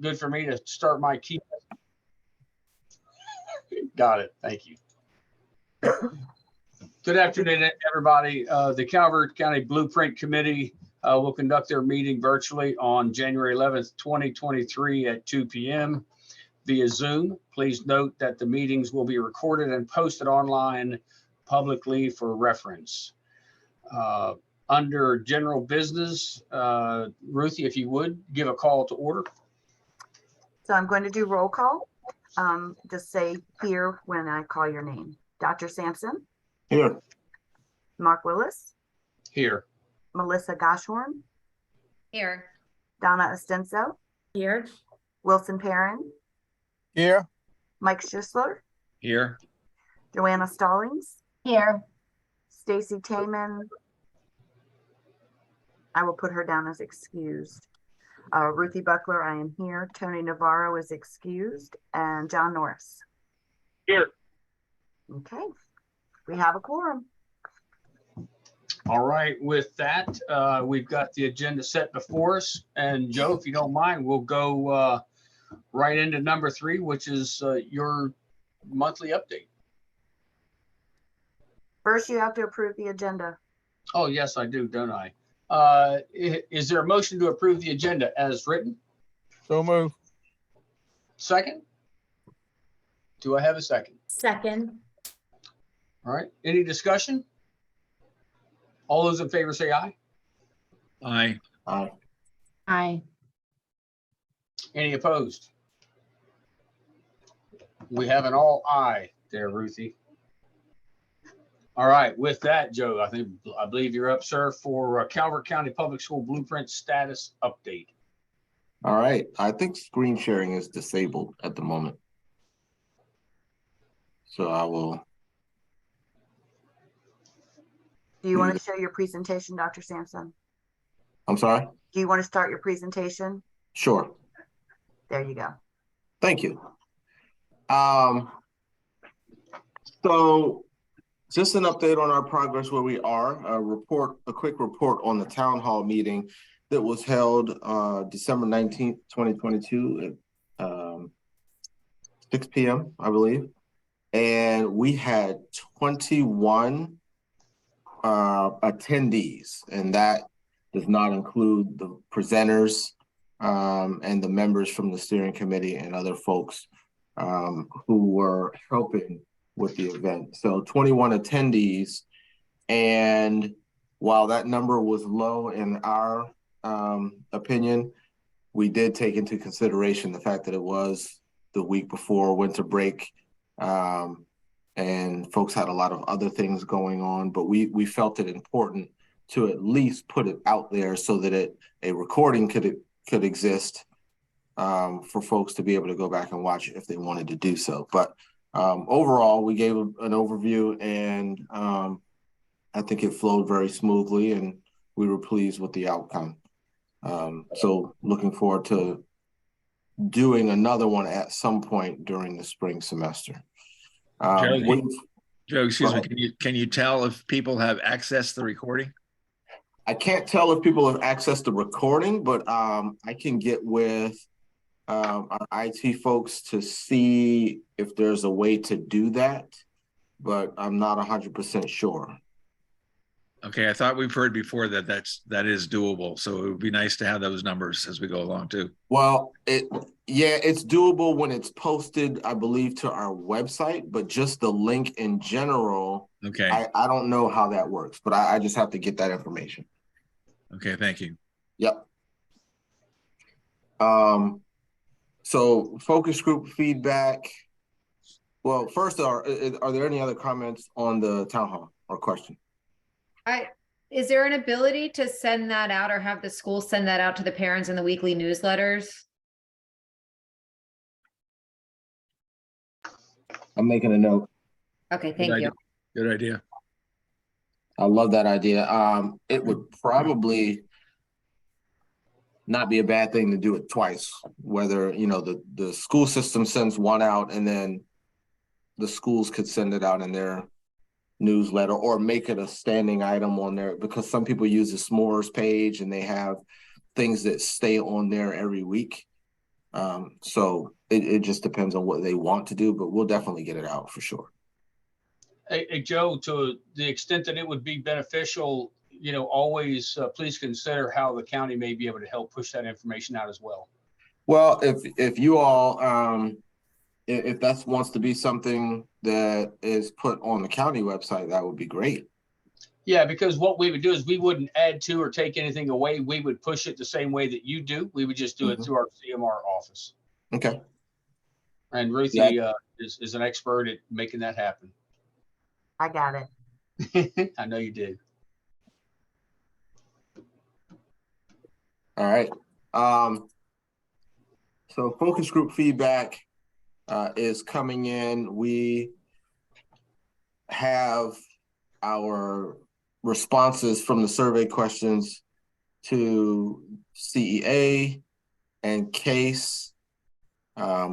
good for me to start my key? Got it. Thank you. Good afternoon, everybody. The Calvert County Blueprint Committee will conduct their meeting virtually on January 11th, 2023 at 2 p.m. via Zoom. Please note that the meetings will be recorded and posted online publicly for reference. Under general business, Ruthie, if you would, give a call to order. So I'm going to do roll call. Just say here when I call your name. Dr. Sampson. Here. Mark Willis. Here. Melissa Goshorn. Here. Donna Ostenso. Here. Wilson Perrin. Here. Mike Schisler. Here. Joanna Stallings. Here. Stacy Tayman. I will put her down as excused. Ruthie Buckler, I am here. Tony Navarro is excused. And John Norris. Here. Okay. We have a quorum. All right. With that, we've got the agenda set before us. And Joe, if you don't mind, we'll go right into number 3, which is your monthly update. First, you have to approve the agenda. Oh, yes, I do, don't I? Is there a motion to approve the agenda as written? So move. Second? Do I have a second? Second. All right. Any discussion? All those in favor say aye. Aye. Aye. Aye. Any opposed? We have an all aye there, Ruthie. All right. With that, Joe, I believe you're up, sir, for Calvert County Public School Blueprint status update. All right. I think screen sharing is disabled at the moment. So I will. Do you want to show your presentation, Dr. Sampson? I'm sorry? Do you want to start your presentation? Sure. There you go. Thank you. So just an update on our progress where we are, a quick report on the town hall meeting that was held December 19th, 2022 at 6 p.m., I believe. And we had 21 attendees, and that does not include the presenters and the members from the steering committee and other folks who were helping with the event. So 21 attendees, and while that number was low in our opinion, we did take into consideration the fact that it was the week before winter break, and folks had a lot of other things going on, but we felt it important to at least put it out there so that a recording could exist for folks to be able to go back and watch it if they wanted to do so. But overall, we gave an overview, and I think it flowed very smoothly, and we were pleased with the outcome. So looking forward to doing another one at some point during the spring semester. Joe, excuse me, can you tell if people have accessed the recording? I can't tell if people have accessed the recording, but I can get with our IT folks to see if there's a way to do that, but I'm not 100% sure. Okay, I thought we've heard before that is doable, so it would be nice to have those numbers as we go along too. Well, it's doable when it's posted, I believe, to our website, but just the link in general, okay, I don't know how that works, but I just have to get that information. Okay, thank you. Yep. So focus group feedback. Well, first, are there any other comments on the town hall or question? Is there an ability to send that out or have the school send that out to the parents in the weekly newsletters? I'm making a note. Okay, thank you. Good idea. I love that idea. It would probably not be a bad thing to do it twice, whether, the school system sends one out and then the schools could send it out in their newsletter or make it a standing item on there, because some people use the s'mores page and they have things that stay on there every week. So it just depends on what they want to do, but we'll definitely get it out for sure. Hey, Joe, to the extent that it would be beneficial, always please consider how the county may be able to help push that information out as well. Well, if you all, if that wants to be something that is put on the county website, that would be great. Yeah, because what we would do is we wouldn't add to or take anything away. We would push it the same way that you do. We would just do it through our CMR office. Okay. And Ruthie is an expert at making that happen. I got it. I know you did. All right. So focus group feedback is coming in. We have our responses from the survey questions to CEA and CASE,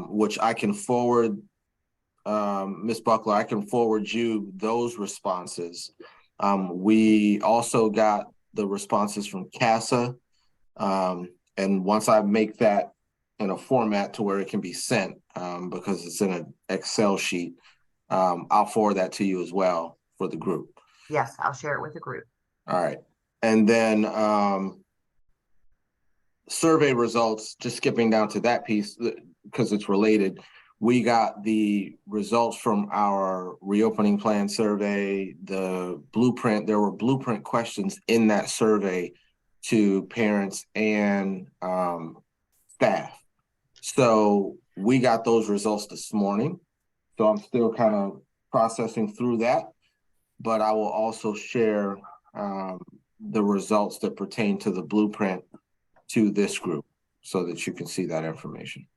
which I can forward, Ms. Buckler, I can forward you those responses. We also got the responses from CASA. And once I make that in a format to where it can be sent, because it's in an Excel sheet, I'll forward that to you as well for the group. Yes, I'll share it with the group. All right. And then survey results, just skipping down to that piece because it's related. We got the results from our reopening plan survey, the blueprint. There were blueprint questions in that survey to parents and staff. So we got those results this morning. So I'm still kind of processing through that, but I will also share the results that pertain to the blueprint to this group so that you can see that information.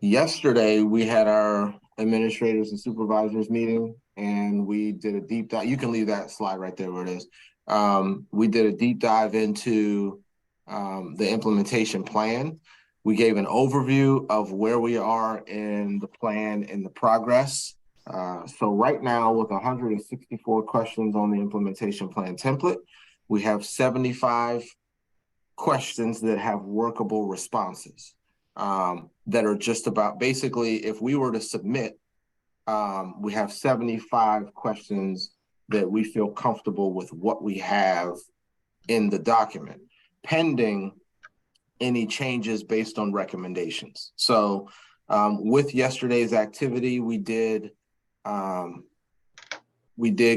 Yesterday, we had our administrators and supervisors meeting, and we did a deep dive. You can leave that slide right there where it is. We did a deep dive into the implementation plan. We gave an overview of where we are in the plan and the progress. So right now, with 164 questions on the implementation plan template, we have 75 questions that have workable responses. That are just about, basically, if we were to submit, we have 75 questions that we feel comfortable with what we have in the document, pending any changes based on recommendations. So with yesterday's activity, we did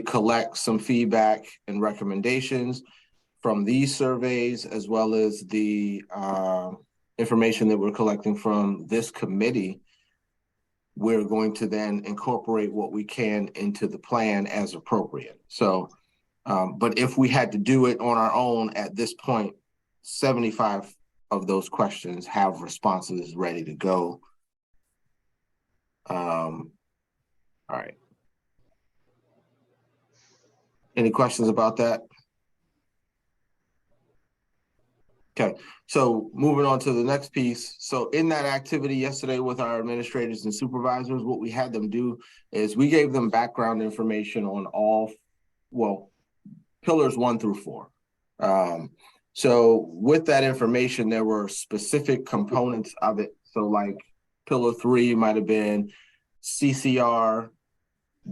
collect some feedback and recommendations from these surveys, as well as the information that we're collecting from this committee. We're going to then incorporate what we can into the plan as appropriate. So, but if we had to do it on our own at this point, 75 of those questions have responses ready to go. All right. Any questions about that? Okay, so moving on to the next piece. So in that activity yesterday with our administrators and supervisors, what we had them do is we gave them background information on all, well, pillars 1 through 4. So with that information, there were specific components of it. So like pillar 3 might have been CCR,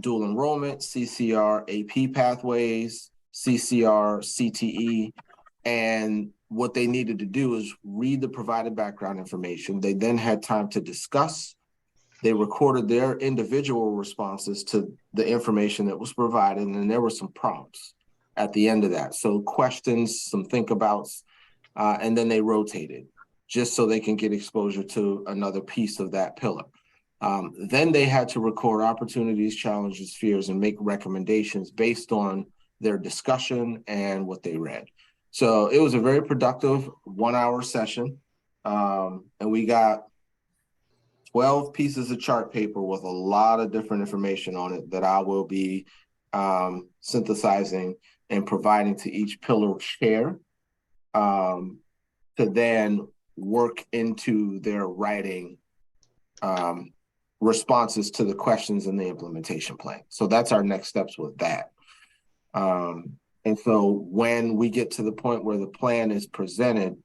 dual enrollment, CCR, AP pathways, CCR, CTE, and what they needed to do is read the provided background information. They then had time to discuss. They recorded their individual responses to the information that was provided, and then there were some prompts at the end of that. So questions, some think abouts, and then they rotated just so they can get exposure to another piece of that pillar. Then they had to record opportunities, challenges, fears, and make recommendations based on their discussion and what they read. So it was a very productive 1-hour session. And we got 12 pieces of chart paper with a lot of different information on it that I will be synthesizing and providing to each pillar chair to then work into their writing responses to the questions in the implementation plan. So that's our next steps with that. And so when we get to the point where the plan is presented,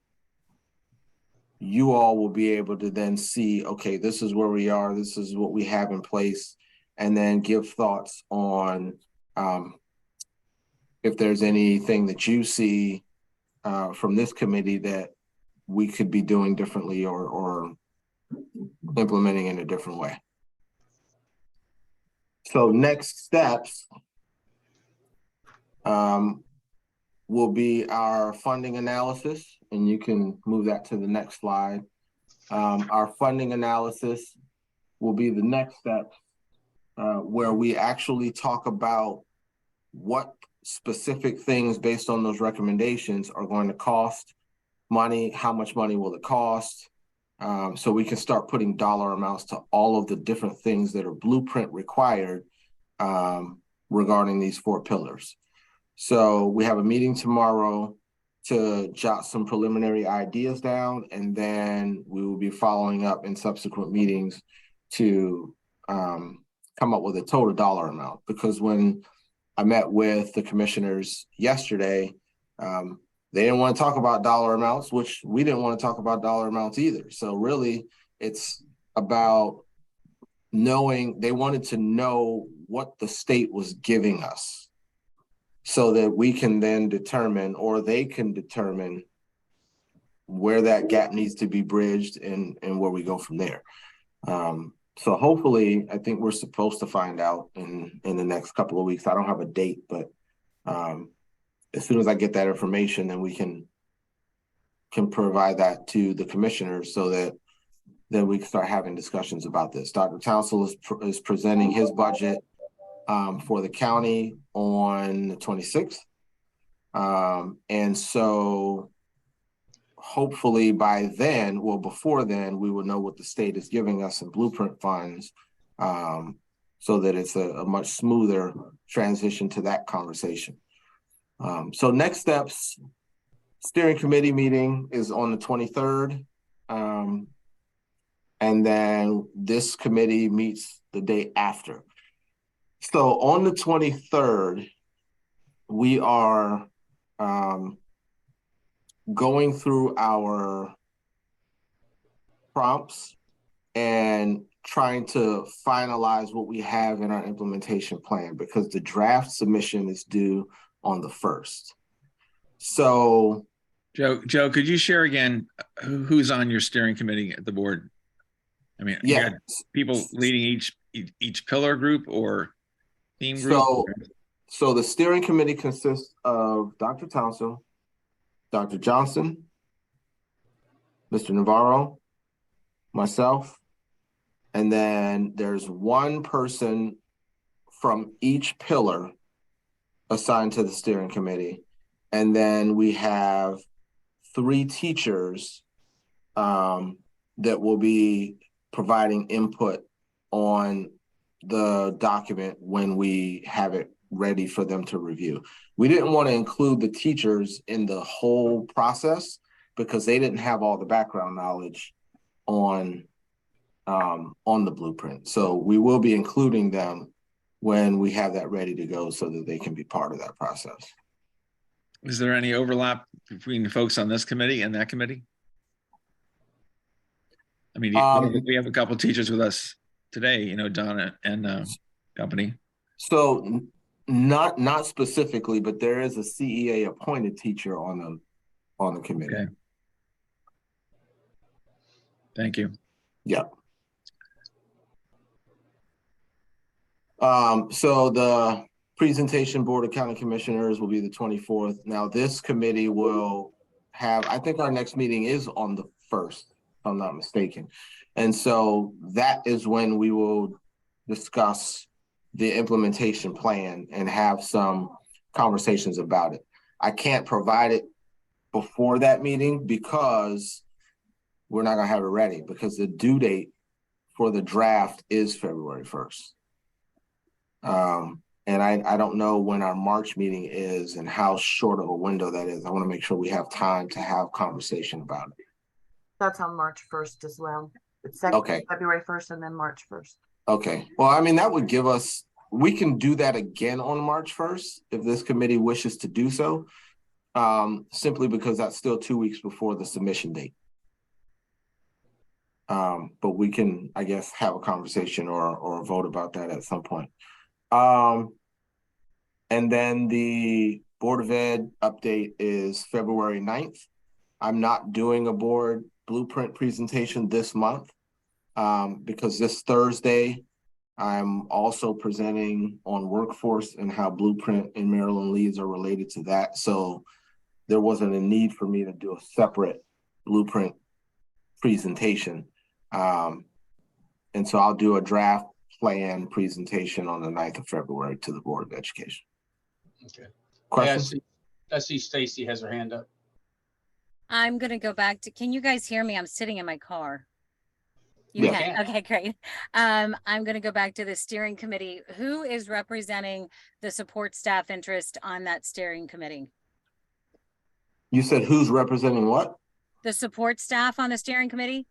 you all will be able to then see, okay, this is where we are, this is what we have in place, and then give thoughts on if there's anything that you see from this committee that we could be doing differently or implementing in a different way. So next steps will be our funding analysis, and you can move that to the next slide. Our funding analysis will be the next step where we actually talk about what specific things based on those recommendations are going to cost money, how much money will it cost, so we can start putting dollar amounts to all of the different things that are blueprint required regarding these 4 pillars. So we have a meeting tomorrow to jot some preliminary ideas down, and then we will be following up in subsequent meetings to come up with a total dollar amount. Because when I met with the commissioners yesterday, they didn't want to talk about dollar amounts, which we didn't want to talk about dollar amounts either. So really, it's about knowing, they wanted to know what the state was giving us so that we can then determine, or they can determine, where that gap needs to be bridged and where we go from there. So hopefully, I think we're supposed to find out in the next couple of weeks. I don't have a date, but as soon as I get that information, then we can provide that to the commissioners so that then we can start having discussions about this. Dr. Townsend is presenting his budget for the county on the 26th. And so hopefully by then, well, before then, we will know what the state is giving us in blueprint funds so that it's a much smoother transition to that conversation. So next steps, steering committee meeting is on the 23rd. And then this committee meets the day after. So on the 23rd, we are going through our prompts and trying to finalize what we have in our implementation plan, because the draft submission is due on the 1st. So Joe, could you share again who's on your steering committee at the board? I mean, yeah, you got people leading each pillar group or theme group? So the steering committee consists of Dr. Townsend, Dr. Johnson, Mr. Navarro, myself, and then there's one person from each pillar assigned to the steering committee. And then we have 3 teachers that will be providing input on the document when we have it ready for them to review. We didn't want to include the teachers in the whole process because they didn't have all the background knowledge on the blueprint. So we will be including them when we have that ready to go so that they can be part of that process. Is there any overlap between the folks on this committee and that committee? I mean, we have a couple of teachers with us today, you know, Donna and company. So not specifically, but there is a CEA appointed teacher on the committee. Okay. Thank you. Yeah. So the presentation board of county commissioners will be the 24th. Now this committee will have, I think our next meeting is on the 1st, if I'm not mistaken. And so that is when we will discuss the implementation plan and have some conversations about it. I can't provide it before that meeting because we're not gonna have it ready, because the due date for the draft is February 1st. And I don't know when our March meeting is and how short of a window that is. I want to make sure we have time to have conversation about it. That's on March 1st as well. It's Okay. February 1st and then March 1st. Okay. Well, I mean, that would give us we can do that again on March 1st if this committee wishes to do so, simply because that's still 2 weeks before the submission date. But we can, I guess, have a conversation or vote about that at some point. And then the Board of Ed update is February 9th. I'm not doing a board blueprint presentation this month because this Thursday, I'm also presenting on workforce and how blueprint and Maryland leads are related to that. So there wasn't a need for me to do a separate blueprint presentation. And so I'll do a draft plan presentation on the 9th of February to the Board of Education. Okay. Questions? I see Stacy has her hand up. I'm going to go back to, can you guys hear me? I'm sitting in my car. You Yeah. can. Okay, great. I'm going to go back to the steering committee. Who is representing the support staff interest on that steering committee? You said who's representing what? The support staff on the steering committee?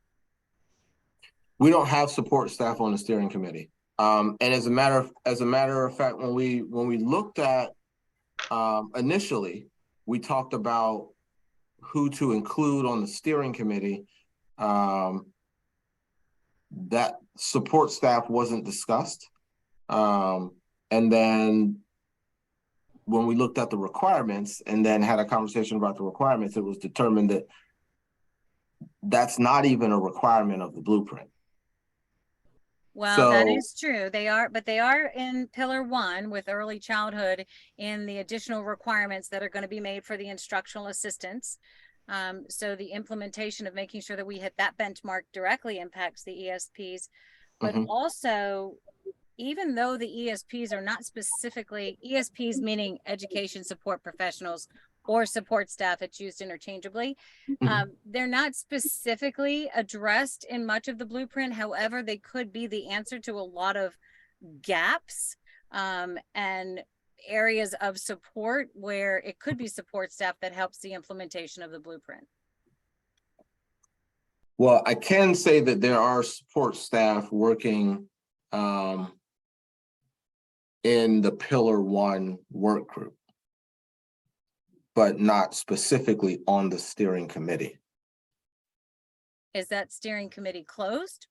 We don't have support staff on the steering committee. And as a matter of fact, when we looked at initially, we talked about who to include on the steering committee. That support staff wasn't discussed. And then when we looked at the requirements and then had a conversation about the requirements, it was determined that that's not even a requirement of the blueprint. Well, that is true. They are, but they are in Pillar 1 with early childhood in the additional requirements that are going to be made for the instructional assistants. So the implementation of making sure that we hit that benchmark directly impacts the ESPs, but also, even though the ESPs are not specifically, ESPs meaning education support professionals or support staff, it's used interchangeably. They're not specifically addressed in much of the blueprint. However, they could be the answer to a lot of gaps and areas of support where it could be support staff that helps the implementation of the blueprint. Well, I can say that there are support staff working in the Pillar 1 work group, but not specifically on the steering committee. Is that steering committee closed?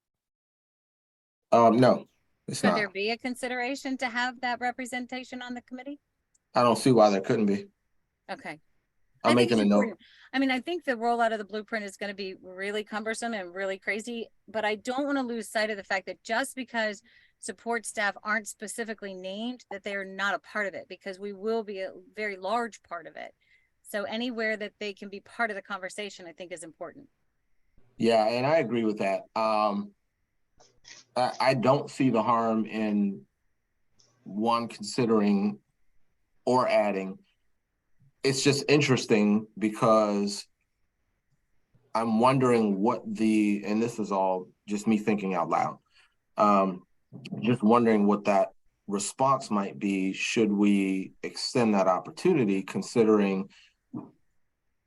No, it's Could not. there be a consideration to have that representation on the committee? I don't see why there couldn't be. Okay. I'm making a note. I mean, I think the rollout of the blueprint is going to be really cumbersome and really crazy, but I don't want to lose sight of the fact that just because support staff aren't specifically named, that they're not a part of it, because we will be a very large part of it. So anywhere that they can be part of the conversation, I think is important. Yeah, and I agree with that. I don't see the harm in one considering or adding. It's just interesting because I'm wondering what and this is all just me thinking out loud, just wondering what that response might be should we extend that opportunity,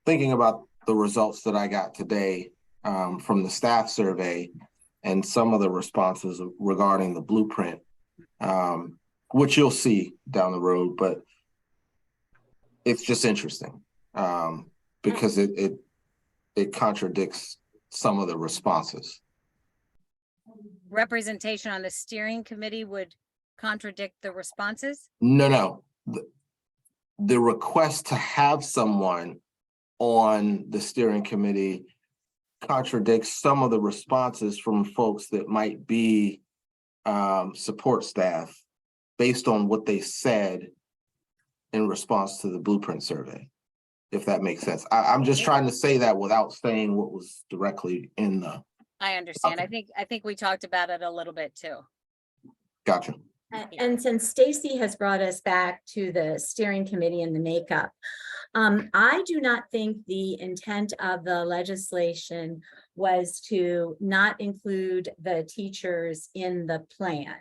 thinking about the results that I got today from the staff survey and some of the responses regarding the blueprint, which you'll see down the road, but it's just interesting because it contradicts some of the responses. Representation on the steering committee would contradict the responses? No. The request to have someone on the steering committee contradicts some of the responses from folks that might be support staff based on what they said in response to the blueprint survey, if that makes sense. I'm just trying to say that without saying what was directly in the. I understand. Okay. I think we talked about it a little bit too. Gotcha. And since Stacy has brought us back to the steering committee and the makeup, I do not think the intent of the legislation was to not include the teachers in the plan.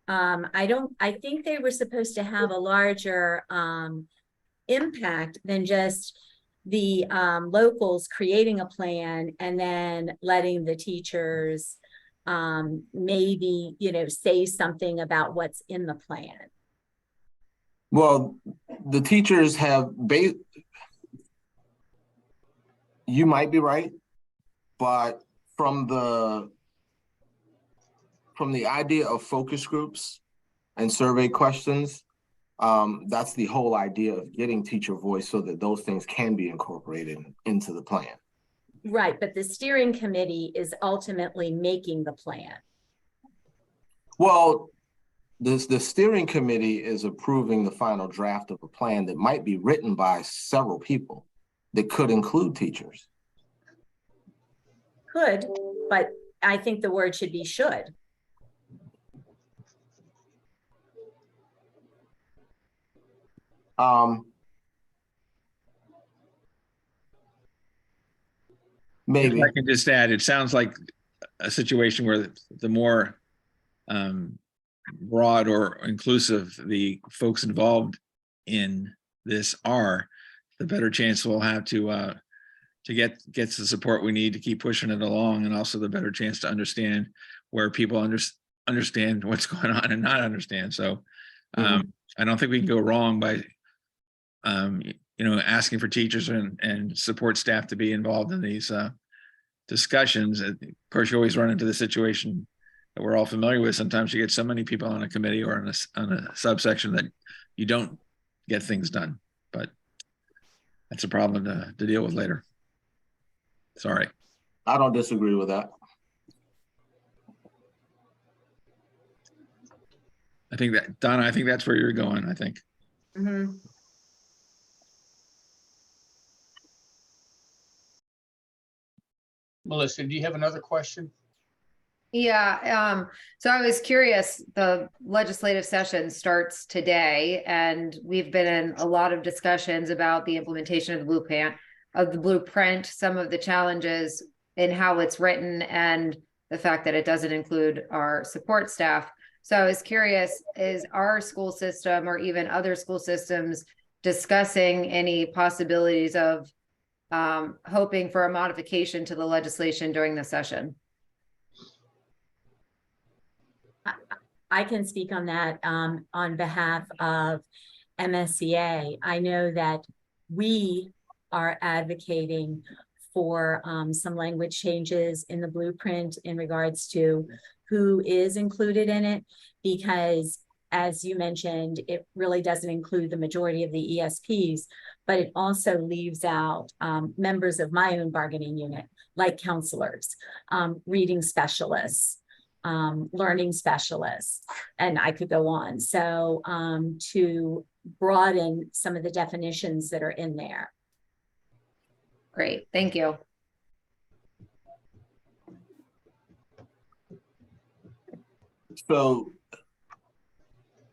I think they were supposed to have a larger impact than just the locals creating a plan and then letting the teachers maybe, say something about what's in the plan. Well, the teachers have you might be right, but from the idea of focus groups and survey questions, that's the whole idea of getting teacher voice so that those things can be incorporated into the plan. Right, but the steering committee is ultimately making the plan. Well, the steering committee is approving the final draft of a plan that might be written by several people that could include teachers. Could, but I think the word should be should. Maybe. If I can just add, it sounds like a situation where the more broad or inclusive the folks involved in this are, the better chance we'll have to get the support we need to keep pushing it along, and also the better chance to understand where people understand what's going on and not understand. So I don't think we can go wrong by asking for teachers and support staff to be involved in these discussions. Of course, you always run into the situation that we're all familiar with. Sometimes you get so many people on a committee or on a subsection that you don't get things done, but that's a problem to deal with later. Sorry. I don't disagree with that. I think that, Donna, I think that's where you're going, I think. Mm-hmm. Melissa, do you have another question? Yeah, so I was curious, the legislative session starts today, and we've been in a lot of discussions about the implementation of the blueprint, some of the challenges in how it's written, and the fact that it doesn't include our support staff. So I was curious, is our school system or even other school systems discussing any possibilities of hoping for a modification to the legislation during the session? I can speak on that on behalf of MSEA. I know that we are advocating for some language changes in the blueprint in regards to who is included in it, because as you mentioned, it really doesn't include the majority of the ESPs, but it also leaves out members of my own bargaining unit, like counselors, reading specialists, learning specialists, and I could go on. So to broaden some of the definitions that are in there. Great, thank you. So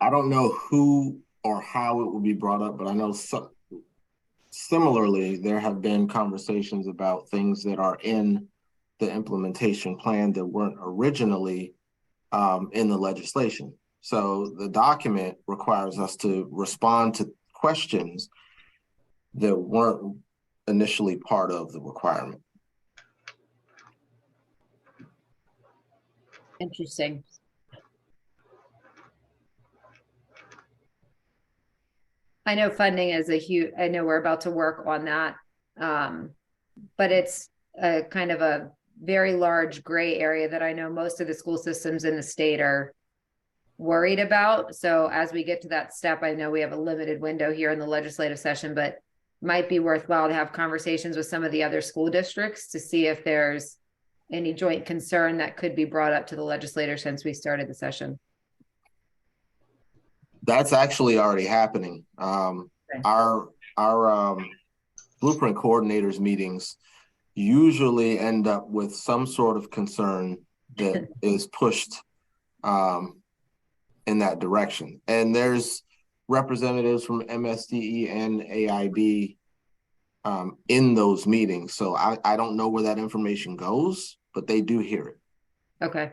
I don't know who or how it will be brought up, but I know similarly, there have been conversations about things that are in the implementation plan that weren't originally in the legislation. So the document requires us to respond to questions that weren't initially part of the requirement. Interesting. I know funding is I know we're about to work on that, but it's a kind of a very large gray area that I know most of the school systems in the state are worried about. So as we get to that step, I know we have a limited window here in the legislative session, but might be worthwhile to have conversations with some of the other school districts to see if there's any joint concern that could be brought up to the legislator since we started the session. That's actually already happening. Okay. Our blueprint coordinators meetings usually end up with some sort of concern that is pushed in that direction. And there's representatives from MSDE and AIB in those meetings. So I don't know where that information goes, but they do hear it. Okay.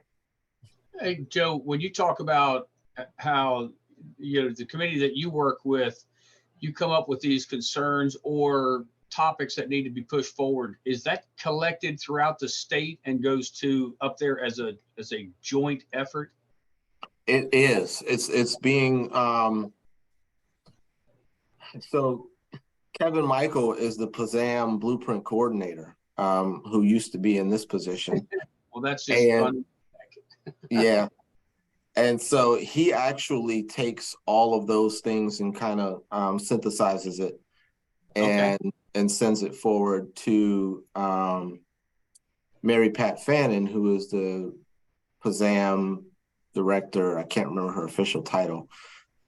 Hey, Joe, when you talk about how, the committee that you work with, you come up with these concerns, or topics that need to be pushed forward, is that collected throughout the state and goes to up there as a joint effort? It is. It's being so Kevin Michael is the PZAM Blueprint Coordinator, who used to be in this position. Well, that's just fun. Yeah. And so he actually takes all of those things and kind of synthesizes it and sends it forward to Mary Pat Fannin, who is the PZAM director. I can't remember her official title,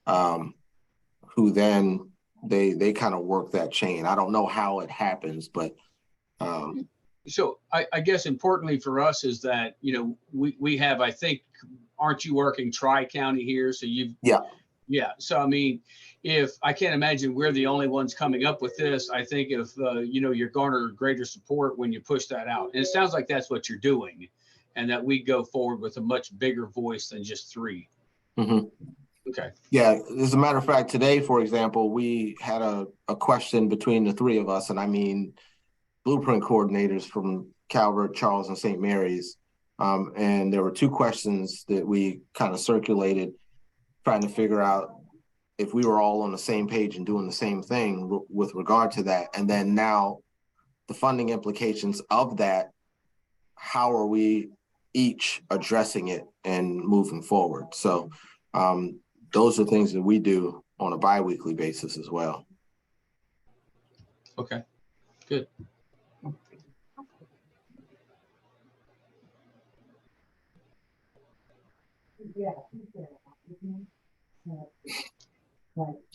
who then they kind of work that chain. I don't know how it happens, but so I guess importantly for us is that, you know, we have, I think, aren't you working TriCounty here? So yeah. So, I mean, if I can't imagine we're the only ones coming up with this, I think if, you know, you're garner greater support when you push that out. And it sounds like that's what you're doing, and that we go forward with a much bigger voice than just three. Mm-hmm. Okay. Yeah. As a matter of fact, today, for example, we had a question between the three of us, and I mean, blueprint coordinators from Calvert, Charles, and St. Mary's. And there were two questions that we kind of circulated, trying to figure out if we were all on the same page and doing the same thing with regard to that. And then now the funding implications of that, how are we each addressing it and moving forward? So those are things that we do on a bi-weekly basis as well. Okay, good.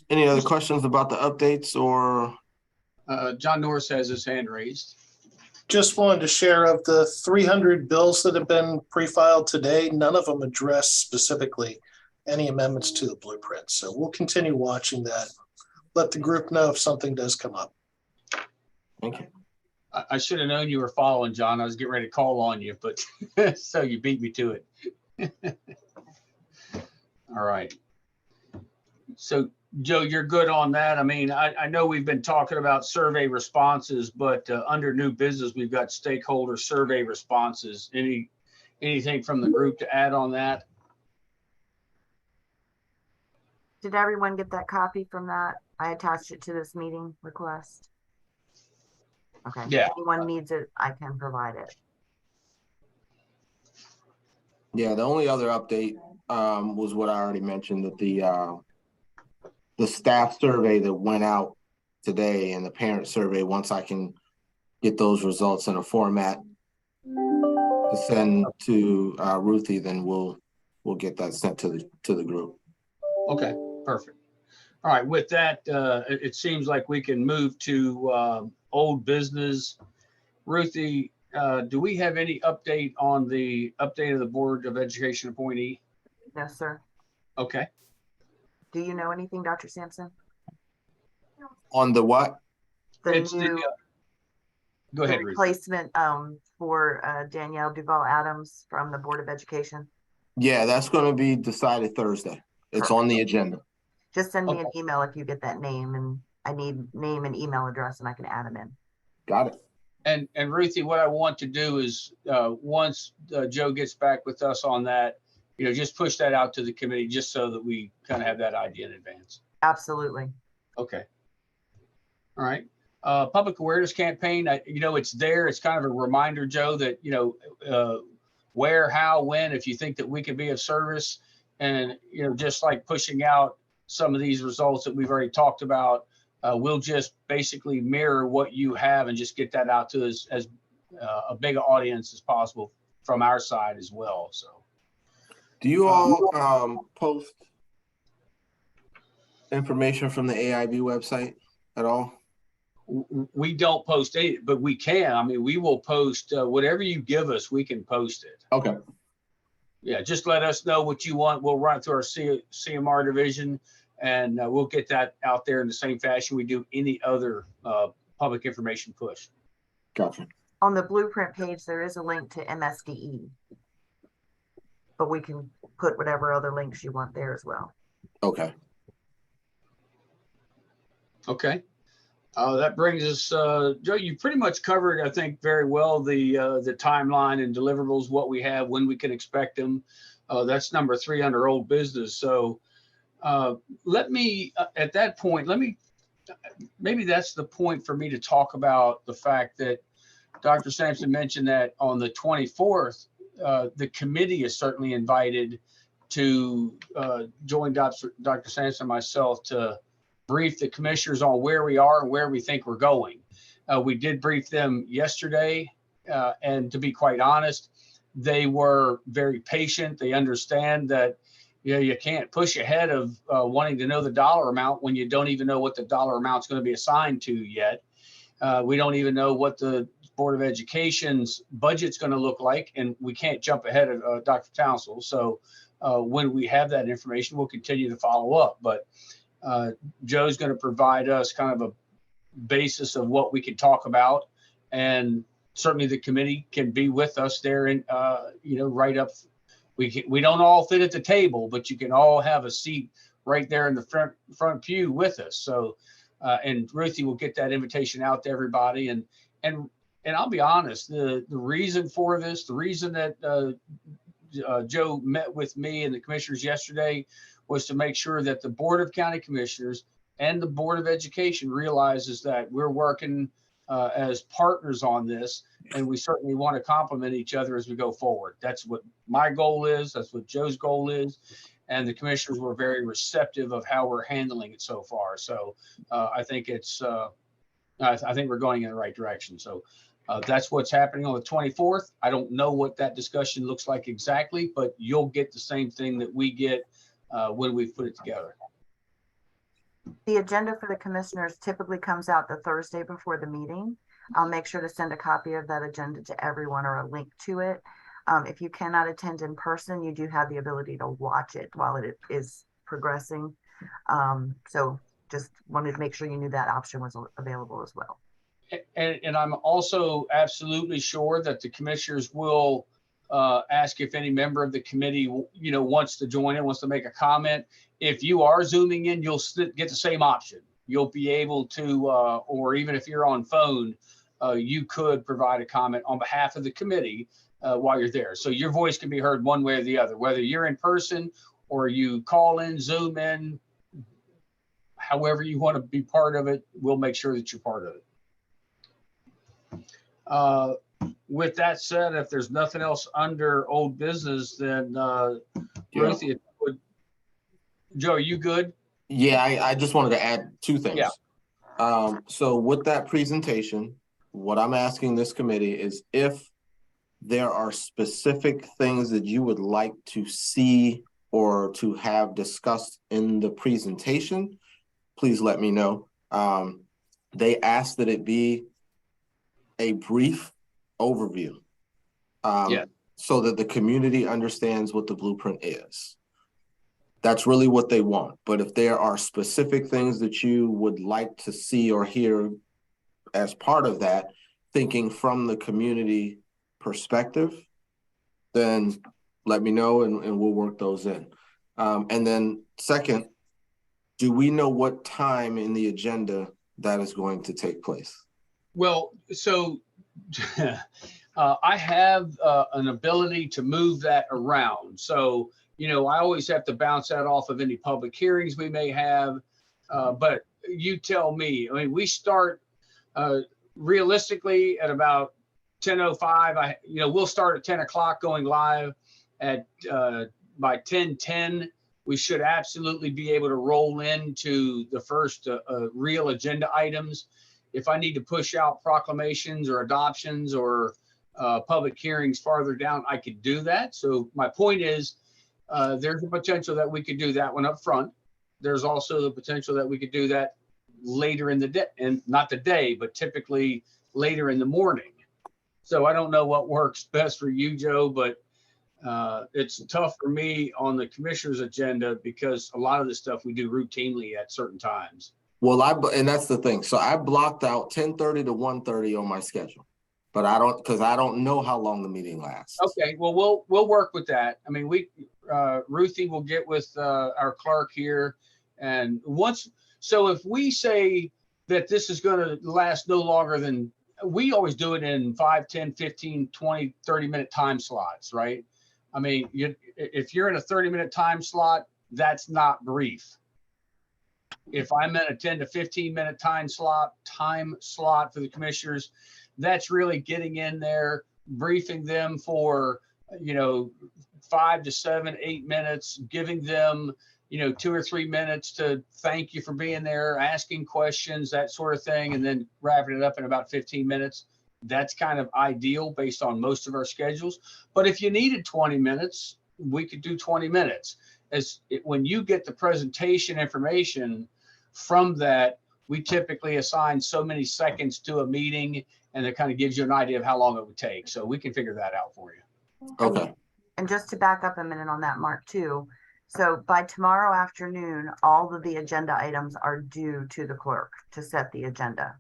Any other questions about the updates or? John Norris has his hand raised. Just wanted to share, of the 300 bills that have been pre-filed today, none of them address specifically any amendments to the blueprint. So we'll continue watching that. Let the group know if something does come up. Thank you. I should have known you were following, John. I was getting ready to call on you, but so you beat me to it. All right. So, Joe, you're good on that. I mean, I know we've been talking about survey responses, but under new business, we've got stakeholder survey responses. Anything from the group to add on that? Did everyone get that copy from that? I attached it to this meeting request. Okay. Yeah. If anyone needs it, I can provide it. Yeah, the only other update was what I already mentioned, that the staff survey that went out today and the parent survey, once I can get those results in a format to send to Ruthie, then we'll get that sent to the group. Okay, perfect. All right, with that, it seems like we can move to old business. Ruthie, do we have any update on the update of the Board of Education appointee? No, sir. Okay. Do you know anything, Dr. Sampson? On the what? The It's new go ahead, Ruthie. replacement for Danielle Duval Adams from the Board of Education. Yeah, that's going to be decided Thursday. It's on the agenda. Just send me an email if you get that name, and I need name and email address, and I can add them in. Got it. And Ruthie, what I want to do is once Joe gets back with us on that, you know, just push that out to the committee just so that we kind of have that idea in advance. Absolutely. Okay. All right. Public awareness campaign, you know, it's there. It's kind of a reminder, Joe, that, you know, where, how, when, if you think that we can be of service, and, you know, just like pushing out some of these results that we've already talked about, we'll just basically mirror what you have and just get that out to as a big audience as possible from our side as well. So. Do you all post information from the AIB website at all? We don't post it, but we can. I mean, we will post whatever you give us, we can post it. Okay. Yeah, just let us know what you want. We'll run through our CMR division, and we'll get that out there in the same fashion we do any other public information push. Gotcha. On the blueprint page, there is a link to MSDE, but we can put whatever other links you want there as well. Okay. Okay. That brings us, Joe, you pretty much covered, I think, very well the timeline and deliverables, what we have, when we can expect them. That's number 3 under old business. So let me, at that point, maybe that's the point for me to talk about the fact that Dr. Sampson mentioned that on the 24th, the committee is certainly invited to join Dr. Sampson and myself to brief the commissioners on where we are and where we think we're going. We did brief them yesterday, and to be quite honest, they were very patient. They understand that you can't push ahead of wanting to know the dollar amount when you don't even know what the dollar amount is going to be assigned to yet. We don't even know what the Board of Education's budget's going to look like, and we can't jump ahead of Dr. Townsend. So when we have that information, we'll continue to follow up. But Joe's going to provide us kind of a basis of what we can talk about, and certainly the committee can be with us there and right up. We don't all fit at the table, but you can all have a seat right there in the front pew with us. So and Ruthie will get that invitation out to everybody. And I'll be honest, the reason for this, the reason that Joe met with me and the commissioners yesterday was to make sure that the Board of County Commissioners and the Board of Education realizes that we're working as partners on this, and we certainly want to complement each other as we go forward. That's what my goal is. That's what Joe's goal is. And the commissioners were very receptive of how we're handling it so far. So I think I think we're going in the right direction. So that's what's happening on the 24th. I don't know what that discussion looks like exactly, but you'll get the same thing that we get when we put it together. The agenda for the commissioners typically comes out the Thursday before the meeting. I'll make sure to send a copy of that agenda to everyone or a link to it. If you cannot attend in person, you do have the ability to watch it while it is progressing. So just wanted to make sure you knew that option was available as well. And I'm also absolutely sure that the commissioners will ask if any member of the committee, wants to join in, wants to make a comment. If you are Zooming in, you'll get the same option. You'll be able to, or even if you're on phone, you could provide a comment on behalf of the committee while you're there. So your voice can be heard one way or the other, whether you're in person or you call in, Zoom in, however you want to be part of it, we'll make sure that you're part of it. With that said, if there's nothing else under old business, then Ruthie, Joe, are you good? Yeah, I just wanted to add 2 things. Yeah. So with that presentation, what I'm asking this committee is if there are specific things that you would like to see or to have discussed in the presentation, please let me know. They asked that it be a brief overview so that the community understands what the blueprint is. That's really what they want. But if there are specific things that you would like to see or hear as part of that, thinking from the community perspective, then let me know and we'll work those in. And then second, do we know what time in the agenda that is going to take place? Well, so I have an ability to move that around. So, I always have to bounce that off of any public hearings we may have. But you tell me, we start realistically at about 10:05. We'll start at 10 o'clock going live at by 10:10. We should absolutely be able to roll into the first real agenda items. If I need to push out proclamations or adoptions or public hearings farther down, I could do that. So my point is, there's a potential that we could do that one up front. There's also the potential that we could do that later in the day, and not the day, but typically later in the morning. So I don't know what works best for you, Joe, but it's tough for me on the commissioner's agenda because a lot of the stuff we do routinely at certain times. Well, and that's the thing. So I blocked out 10:30 to 1:30 on my schedule, but I don't know how long the meeting lasts. Okay, well, we'll work with that. Ruthie will get with our clerk here, and so if we say that this is going to last no longer than, we always do it in 5, 10, 15, 20, 30-minute time slots, right? I mean, if you're in a 30-minute time slot, that's not brief. If I'm in a 10 to 15-minute time slot for the commissioners, that's really getting in there, briefing them for, 5 to 7, 8 minutes, giving them, 2 or 3 minutes to thank you for being there, asking questions, that sort of thing, and then wrapping it up in about 15 minutes. That's kind of ideal based on most of our schedules. But if you needed 20 minutes, we could do 20 minutes. When you get the presentation information from that, we typically assign so many seconds to a meeting, and it kind of gives you an idea of how long it would take. So we can figure that out for you. Okay. And just to back up a minute on that, Mark, too. So by tomorrow afternoon, all of the agenda items are due to the clerk to set the agenda.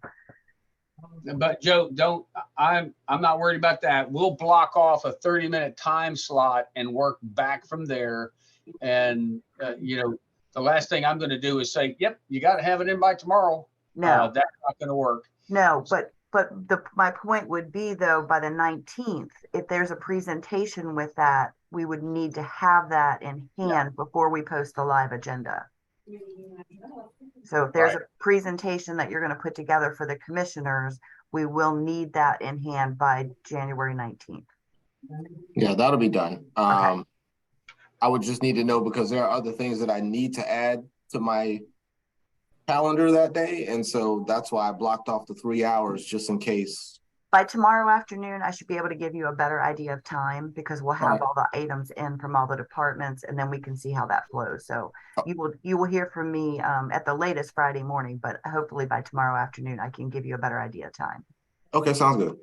But Joe, I'm not worried about that. We'll block off a 30-minute time slot and work back from there. And, the last thing I'm going to do is say, yep, you got to have it in by tomorrow. No, That's not going to work. no, but my point would be, though, by the 19th, if there's a presentation with that, we would need to have that in hand before we post the live agenda. So if there's a presentation that you're going to put together for the commissioners, we will need that in hand by January 19th. Yeah, that'll be done. Okay. I would just need to know, because there are other things that I need to add to my calendar that day. And so that's why I blocked off the 3 hours, just in case. By tomorrow afternoon, I should be able to give you a better idea of time, because we'll have all the items in from all the departments, and then we can see how that flows. So you will hear from me at the latest Friday morning, but hopefully by tomorrow afternoon, I can give you a better idea of time. Okay, sounds good.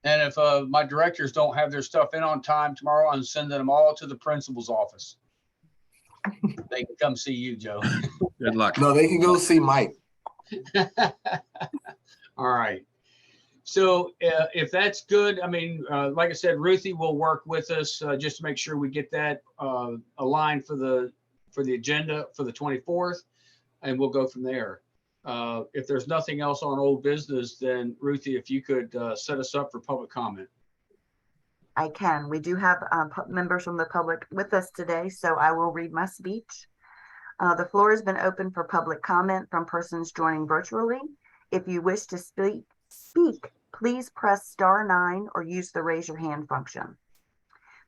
And if my directors don't have their stuff in on time tomorrow, I'm sending them all to the principal's office. They can come see you, Joe. Good luck. No, they can go see Mike. All right. So if that's good, I mean, like I said, Ruthie will work with us just to make sure we get that aligned for the agenda for the 24th, and we'll go from there. If there's nothing else on old business, then Ruthie, if you could set us up for public comment. I can. We do have members from the public with us today, so I will read my speech. The floor has been open for public comment from persons joining virtually. If you wish to speak, please press *9 or use the raise your hand function.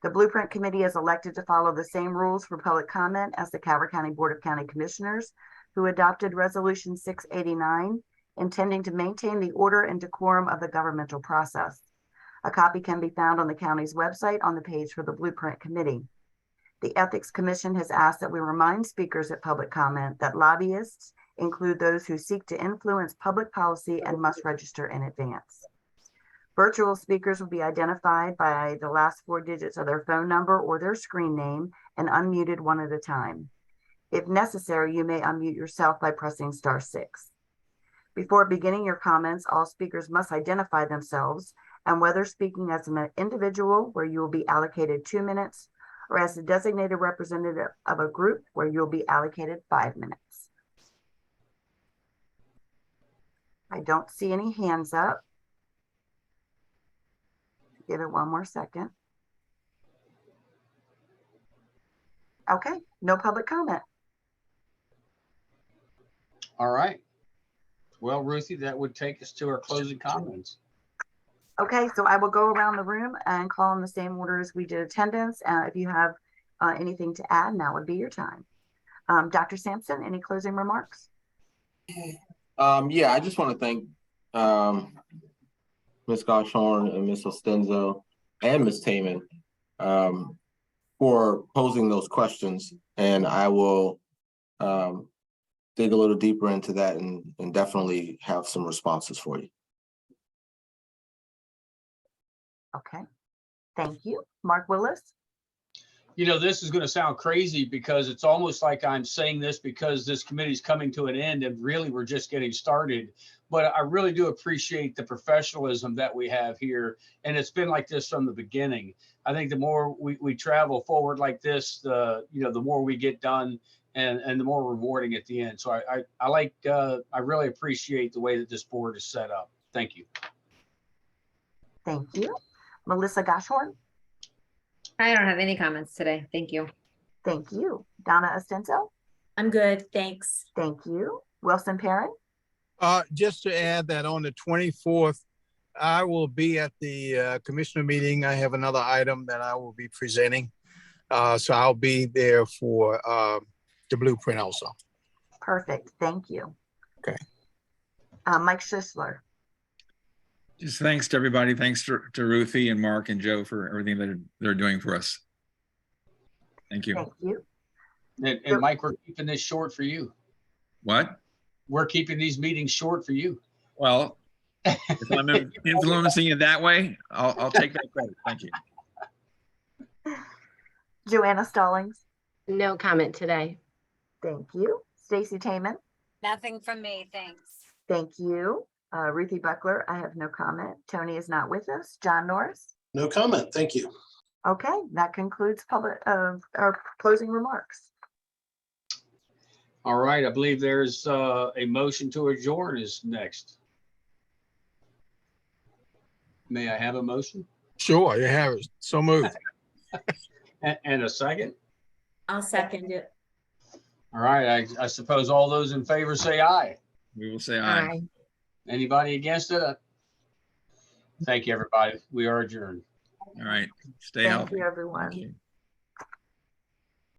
The Blueprint Committee is elected to follow the same rules for public comment as the Calvert County Board of County Commissioners, who adopted Resolution 689, intending to maintain the order and decorum of the governmental process. A copy can be found on the county's website on the page for the Blueprint Committee. The Ethics Commission has asked that we remind speakers at public comment that lobbyists include those who seek to influence public policy and must register in advance. Virtual speakers will be identified by the last 4 digits of their phone number or their screen name and unmuted one at a time. If necessary, you may unmute yourself by pressing *6. Before beginning your comments, all speakers must identify themselves and whether speaking as an individual, where you will be allocated 2 minutes, or as a designated representative of a group, where you'll be allocated 5 minutes. I don't see any hands up. Give it one more second. Okay, no public comment. All right. Well, Ruthie, that would take us to our closing comments. Okay, so I will go around the room and call in the same order as we did attendance. If you have anything to add, now would be your time. Dr. Sampson, any closing remarks? Yeah, I just want to thank Ms. Goshorn and Ms. Ostenzo and Ms. Taman for posing those questions. And I will dig a little deeper into that and definitely have some responses for you. Okay, thank you. Mark Willis? This is going to sound crazy because it's almost like I'm saying this because this committee is coming to an end and really we're just getting started. But I really do appreciate the professionalism that we have here. And it's been like this from the beginning. I think the more we travel forward like this, the more we get done. and the more rewarding at the end. So I really appreciate the way that this board is set up. Thank you. Thank you. Melissa Goshorn. I don't have any comments today. Thank you. Thank you. Donna Ostenso. I'm good, thanks. Thank you. Wilson Perrin. Just to add that on the 24th, I will be at the commissioner meeting. I have another item that I will be presenting. So I'll be there for the blueprint also. Perfect. Thank you. Okay. Mike Schisler. Just thanks to everybody. Thanks to Ruthie and Mark and Joe for everything that they're doing for us. Thank you. Thank you. And Mike, we're keeping this short for you. What? We're keeping these meetings short for you. Well, if I'm influencing you that way, I'll take that credit. Thank you. Joanna Stallings. No comment today. Thank you. Stacy Taman. Nothing from me, thanks. Thank you. Ruthie Buckler, I have no comment. Tony is not with us. John Norris. No comment. Thank you. Okay, that concludes public our closing remarks. All right, I believe there's a motion to adjourn is next. May I have a motion? Sure, you have it. So moved. And a second? I'll second it. All right, I suppose all those in favor say aye. We will say aye. Aye. Anybody against it? Thank you, everybody. We are adjourned. All right. Stay Thank healthy. you, everyone. Thank you.